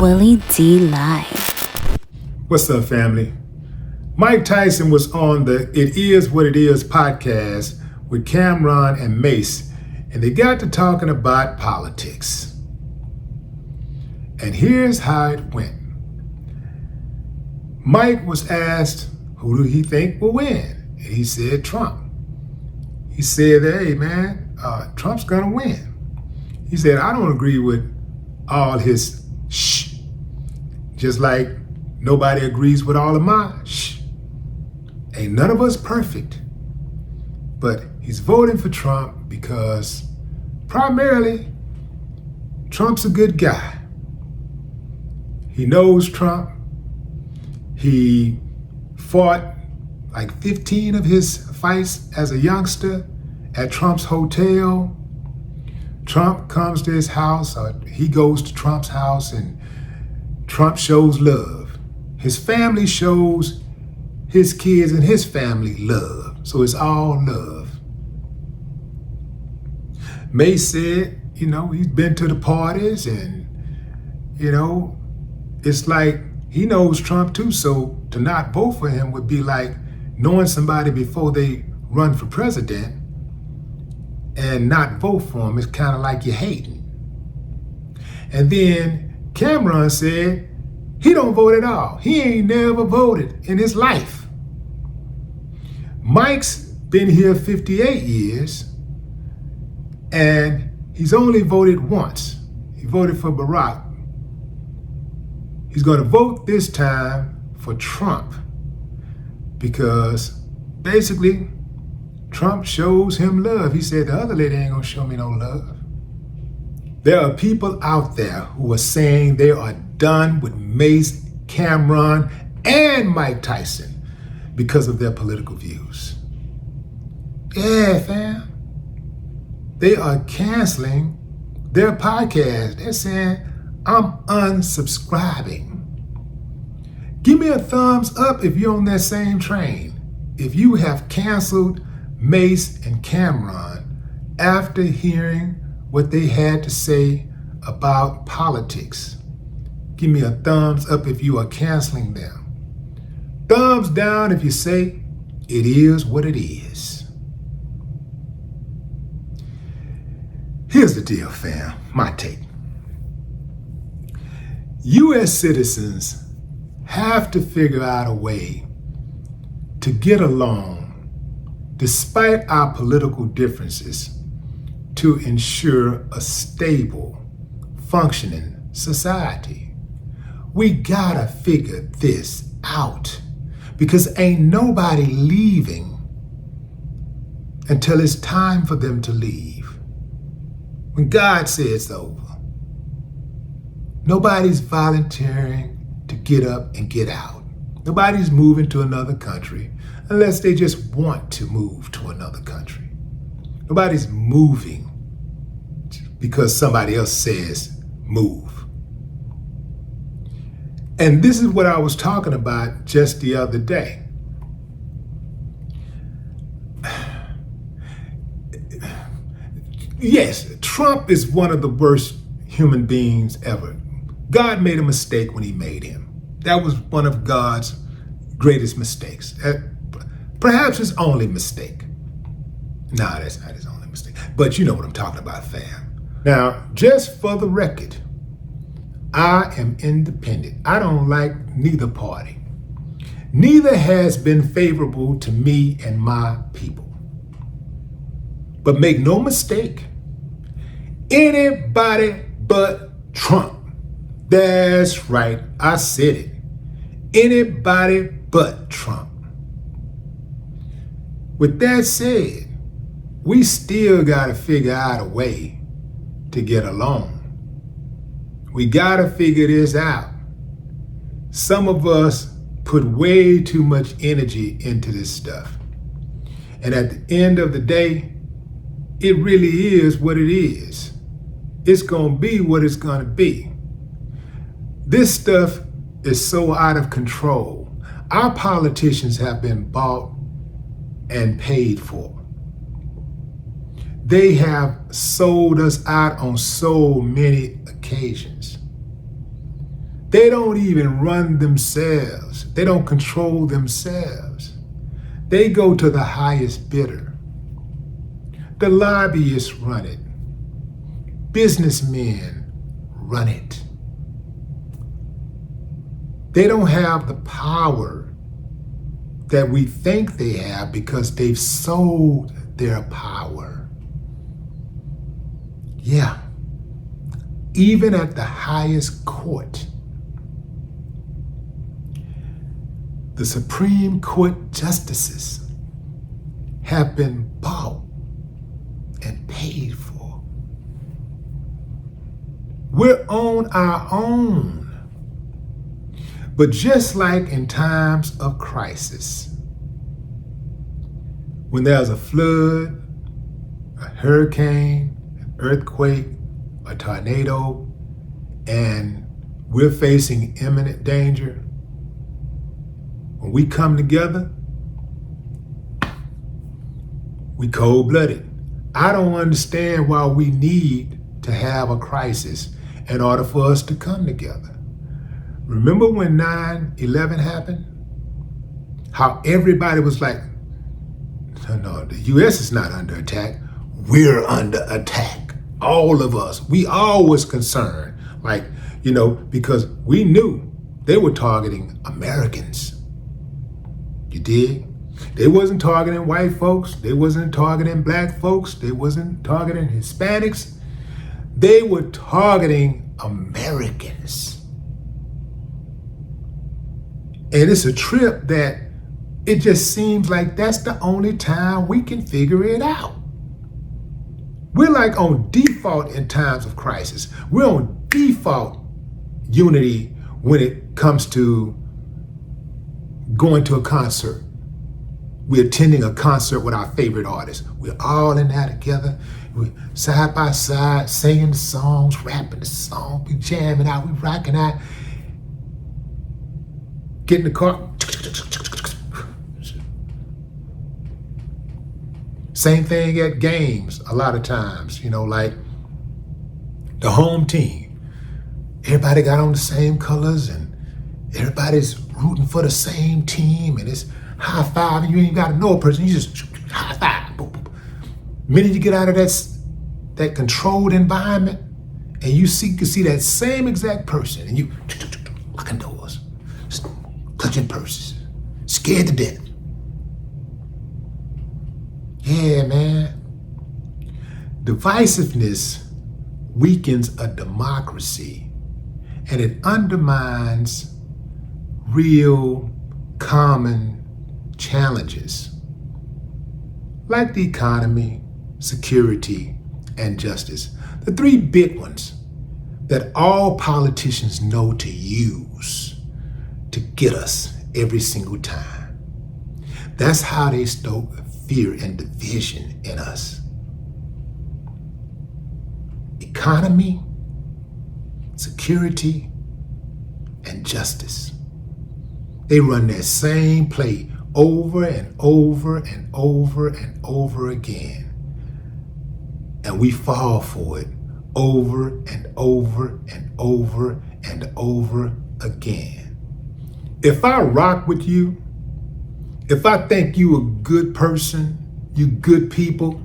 Willie D Live. What's up, family? Mike Tyson was on the It Is What It Is podcast with Cameron and Mase, and they got to talking about politics. And here's how it went. Mike was asked, who do he think will win? And he said Trump. He said, hey man, Trump's gonna win. He said, I don't agree with all his shh, just like nobody agrees with all of my shh. Ain't none of us perfect, but he's voting for Trump because primarily Trump's a good guy. He knows Trump. He fought like 15 of his fights as a youngster at Trump's hotel. Trump comes to his house, or he goes to Trump's house, and Trump shows love. His family shows his kids and his family love. So it's all love. Mase said, he's been to the parties and, it's like he knows Trump too. So to not vote for him would be like knowing somebody before they run for president and not vote for him. It's kind of like you're hating. And then Cameron said he don't vote at all. He ain't never voted in his life. Mike's been here 58 years and he's only voted once. He voted for Barack. He's going to vote this time for Trump because basically Trump shows him love. He said the other lady ain't going to show me no love. There are people out there who are saying they are done with Mase, Cameron, and Mike Tyson because of their political views. Yeah, fam. They are canceling their podcast. They're saying, I'm unsubscribing. Give me a thumbs up if you're on that same train. If you have canceled Mase and Cameron after hearing what they had to say about politics. Give me a thumbs up if you are canceling them. Thumbs down if you say it is what it is. Here's the deal, fam, my take. U.S. citizens have to figure out a way to get along despite our political differences to ensure a stable, functioning society. We gotta figure this out because ain't nobody leaving until it's time for them to leave. When God says it's over, nobody's volunteering to get up and get out. Nobody's moving to another country unless they just want to move to another country. Nobody's moving because somebody else says move. And this is what I was talking about just the other day. Yes, Trump is one of the worst human beings ever. God made a mistake when he made him. That was one of God's greatest mistakes. Perhaps his only mistake. Nah, that's not his only mistake. But you know what I'm talking about, fam. Now, just for the record, I am independent. I don't like neither party. Neither has been favorable to me and my people. But make no mistake, anybody but Trump. That's right, I said it. Anybody but Trump. With that said, we still gotta figure out a way to get along. We gotta figure this out. Some of us put way too much energy into this stuff. And at the end of the day, it really is what it is. It's gonna be what it's gonna be. This stuff is so out of control. Our politicians have been bought and paid for. They have sold us out on so many occasions. They don't even run themselves. They don't control themselves. They go to the highest bidder. The lobbyists run it. Businessmen run it. They don't have the power that we think they have because they've sold their power. Yeah. Even at the highest court, the Supreme Court justices have been bought and paid for. We're on our own. But just like in times of crisis, when there's a flood, a hurricane, an earthquake, a tornado, and we're facing imminent danger, when we come together, we cold-blooded. I don't understand why we need to have a crisis in order for us to come together. Remember when 9/11 happened? How everybody was like, no, the U.S. is not under attack. We're under attack. All of us. We all was concerned. Like, because we knew they were targeting Americans. You dig? They wasn't targeting white folks. They wasn't targeting black folks. They wasn't targeting Hispanics. They were targeting Americans. And it's a trip that it just seems like that's the only time we can figure it out. We're like on default in times of crisis. We're on default unity when it comes to going to a concert. We're attending a concert with our favorite artist. We're all in there together. We're side by side, singing the songs, rapping the song, we jamming out, we rocking out. Get in the car. Same thing at games a lot of times, like the home team. Everybody got on the same colors and everybody's rooting for the same team and it's high five and you ain't got to know a person. You just high five. Boom, boom. Minute you get out of that controlled environment and you can see that same exact person and you locking doors, clutching purses, scared to death. Yeah, man. Divisiveness weakens a democracy and it undermines real common challenges like the economy, security, and justice. The three big ones that all politicians know to use to get us every single time. That's how they stoke fear and division in us. Economy, security, and justice. They run that same play over and over and over and over again. And we fall for it over and over and over and over again. If I rock with you, if I think you a good person, you good people,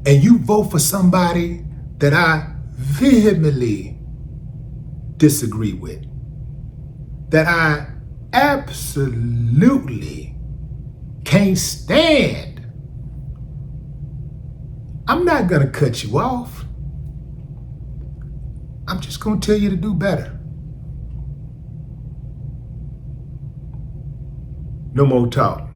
and you vote for somebody that I vehemently disagree with, that I absolutely can't stand, I'm not gonna cut you off. I'm just gonna tell you to do better. No more talk.